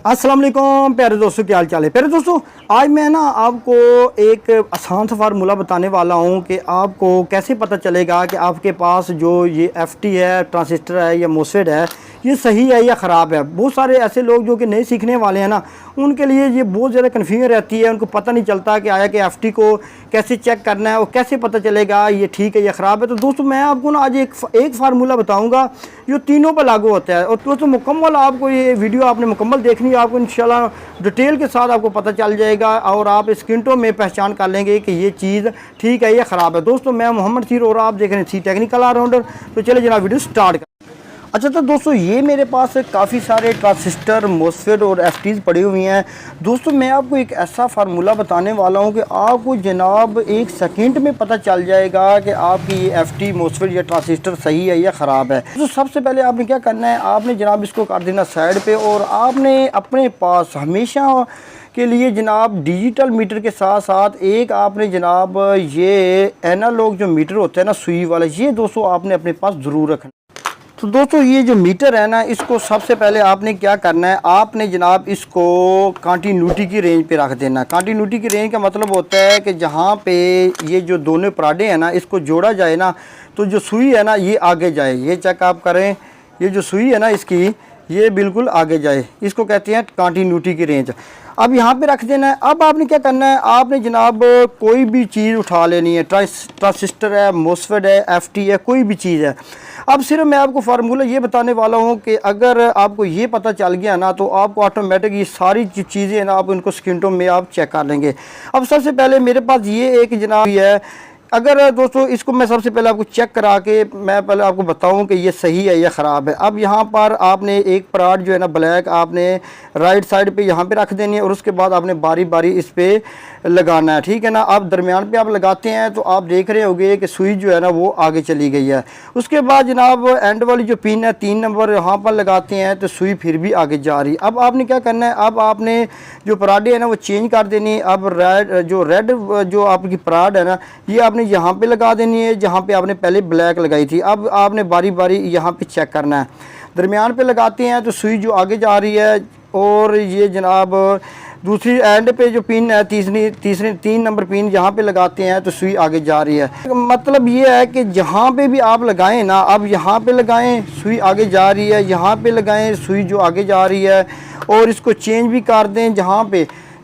अस्सलाम वालेकुम प्यारे दोस्तों, क्या हाल चाल है। प्यारे दोस्तों, आज मैं ना आपको एक आसान सा फार्मूला बताने वाला हूं कि आपको कैसे पता चलेगा कि आपके पास जो ये एफटी है, ट्रांजिस्टर है या मोसफेट है, ये सही है या ख़राब है। बहुत सारे ऐसे लोग जो कि नए सीखने वाले हैं ना, उनके लिए ये बहुत ज़्यादा कन्फ्यूजन रहती है। उनको पता नहीं चलता कि आया कि एफटी को कैसे चेक करना है और कैसे पता चलेगा ये ठीक है या ख़राब है। तो दोस्तों, मैं आपको ना आज एक फार्मूला बताऊँगा जो तीनों पर लागू होता है। और दोस्तों, मुकम्मल आपको ये वीडियो आपने मुकम्मल देखनी है, आपको इंशाल्लाह डिटेल के साथ आपको पता चल जाएगा और आप स्क्रीनों में पहचान कर लेंगे कि ये चीज़ ठीक है या ख़राब है। दोस्तों, मैं मोहम्मद सीर और आप देख रहे हैं सी टेक्निकल ऑलराउंडर। तो चले जनाब वीडियो स्टार्ट कर। अच्छा, तो दोस्तों, ये मेरे पास काफ़ी सारे ट्रांजिस्टर, मोसफेट और एफटीज़ पड़ी हुई हैं। दोस्तों, मैं आपको एक ऐसा फार्मूला बताने वाला हूँ कि आपको जनाब एक सेकंड में पता चल जाएगा कि आपकी ये एफटी, मोसफेट या ट्रांजिस्टर सही है या ख़राब है। तो सबसे पहले आपने क्या करना है, आपने जनाब इसको कर देना साइड पे और आपने अपने पास हमेशा के लिए जनाब डिजिटल मीटर के साथ साथ एक आपने जनाब ये एनालॉग जो मीटर होता है ना, सुई वाला, ये दोस्तों आपने अपने पास ज़रूर रखना। तो दोस्तों, ये जो मीटर है ना, इसको सबसे पहले आपने क्या करना है, आपने जनाब इसको कंटिन्यूटी की रेंज पे रख देना। कंटिन्यूटी की रेंज का मतलब होता है कि जहाँ पे ये जो दोनों पराडे हैं ना, इसको जोड़ा जाए ना, तो जो सुई है ना ये आगे जाए। ये चेक आप करें, ये जो सुई है ना इसकी, ये बिल्कुल आगे जाए। इसको कहते हैं कंटिन्यूटी की रेंज। अब यहाँ पे रख देना है। अब आपने क्या करना है, आपने जनाब कोई भी चीज़ उठा लेनी है। ट्रांजिस्टर है, मोसफेट है, एफटी है, कोई भी चीज़ है। अब सिर्फ मैं आपको फार्मूला ये बताने वाला हूँ कि अगर आपको ये पता चल गया ना, तो आपको ऑटोमेटिक ये सारी चीज़ें ना, आप इनको स्क्रीनों में आप चेक कर लेंगे। अब सबसे पहले मेरे पास ये एक जनाब है। अगर दोस्तों, इसको मैं सबसे पहले आपको चेक करा के मैं पहले आपको बताऊं कि ये सही है या ख़राब है। अब यहाँ पर आपने एक पराड जो है ना ब्लैक, आपने राइट साइड पे यहाँ पे रख देनी है और उसके बाद आपने बारी बारी इस पर लगाना है, ठीक है ना। अब दरमियान पे आप लगाते हैं तो आप देख रहे होंगे कि सुई जो है ना वो आगे चली गई है। उसके बाद जनाब एंड वाली जो पिन है 3 नंबर, यहाँ पर लगाते हैं तो सुई फिर भी आगे जा रही। अब आपने क्या करना है, अब आपने जो पराडे है ना वो चेंज कर देनी है। अब रेड जो आपकी पराड है ना, ये आपने यहाँ पे लगा देनी है जहाँ पे आपने पहले ब्लैक लगाई थी। अब आपने बारी बारी यहाँ पे चेक करना है। दरमियान पे लगाते हैं तो सुई जो आगे जा रही है, और ये जनाब दूसरी एंड पे जो पिन है, तीसरी 3 नंबर पिन, यहाँ पे लगाते हैं तो सुई आगे जा रही है। मतलब ये है कि जहाँ पे भी आप लगाएं ना, अब यहाँ पे लगाएं सुई आगे जा रही है, यहाँ पे लगाएं सुई जो आगे जा रही है, और इसको चेंज भी कर दें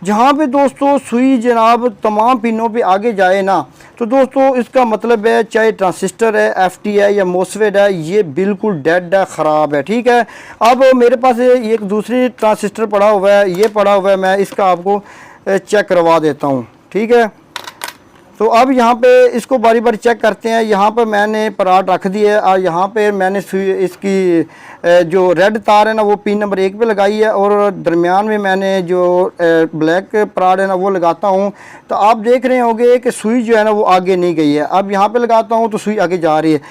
जहाँ पे दोस्तों सुई जनाब तमाम पिनों पे आगे जाए ना, तो दोस्तों इसका मतलब है चाहे ट्रांजिस्टर है, एफटी है या मोसफेट है, ये बिल्कुल डेड है, ख़राब है, ठीक है। अब मेरे पास एक दूसरी ट्रांजिस्टर पड़ा हुआ है, ये पड़ा हुआ है, मैं इसका आपको चेक करवा देता हूँ, ठीक है। तो अब यहाँ पे इसको बारी बारी चेक करते हैं। यहाँ पर मैंने पराड रख दी है और यहाँ पे मैंने इसकी जो रेड तार है ना वो पिन नंबर 1 पे लगाई है, और दरमियान में मैंने जो ब्लैक पराड है ना वो लगाता हूँ। तो आप देख रहे होंगे कि सुई जो है ना वो आगे नहीं गई है। अब यहाँ पे लगाता हूँ तो सुई आगे जा रही है,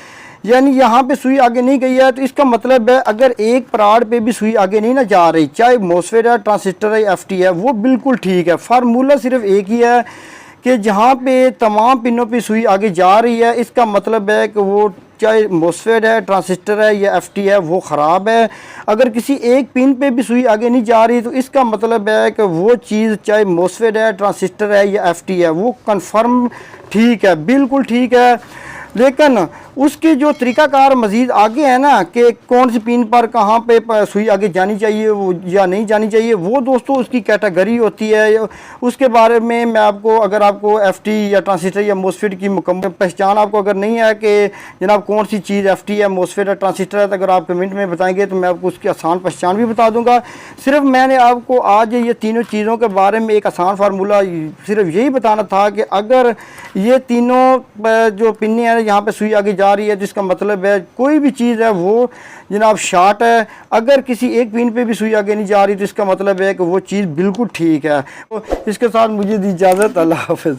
यानी यहाँ पे सुई आगे नहीं गई है। तो इसका मतलब है अगर एक पराड पे भी सुई आगे नहीं ना जा रही, चाहे मोसफेट है, ट्रांजिस्टर है, एफटी है, वो बिल्कुल ठीक है। फार्मूला सिर्फ एक ही है कि जहाँ पे तमाम पिनों पे सुई आगे जा रही है, इसका मतलब है कि वो चाहे मोसफेट है, ट्रांजिस्टर है या एफटी है, वो ख़राब है। अगर किसी एक पिन पे भी सुई आगे नहीं जा रही, तो इसका मतलब है कि वो चीज़ चाहे मोसफेट है, ट्रांजिस्टर है या एफटी है, वो कंफर्म ठीक है, बिल्कुल ठीक है। लेकिन उसकी जो तरीक़ाकार मज़ीद आगे है ना कि कौन सी पिन पर कहाँ पे सुई आगे जानी चाहिए वो या नहीं जानी चाहिए, वो दोस्तों उसकी कैटेगरी होती है। उसके बारे में मैं आपको, अगर आपको एफटी या ट्रांजिस्टर या मोसफेट की मुकम्मल पहचान आपको अगर नहीं है कि जनाब कौन सी चीज़ एफटी है, मोसफेट है, ट्रांजिस्टर है, तो अगर आप कमेंट में बताएंगे तो मैं आपको उसकी आसान पहचान भी बता दूँगा। सिर्फ मैंने आपको आज ये तीनों चीज़ों के बारे में एक आसान फार्मूला सिर्फ यही बताना था कि अगर ये तीनों जो पिन्नी है यहाँ पे सुई आगे जा रही है, जिसका मतलब है कोई भी चीज़ है वो जनाब शॉर्ट है। अगर किसी एक पिन पे भी सुई आगे नहीं जा रही, तो इसका मतलब है कि वो चीज़ बिल्कुल ठीक है। तो इसके साथ मुझे दी इजाज़त, अल्लाह हाफ़िज़।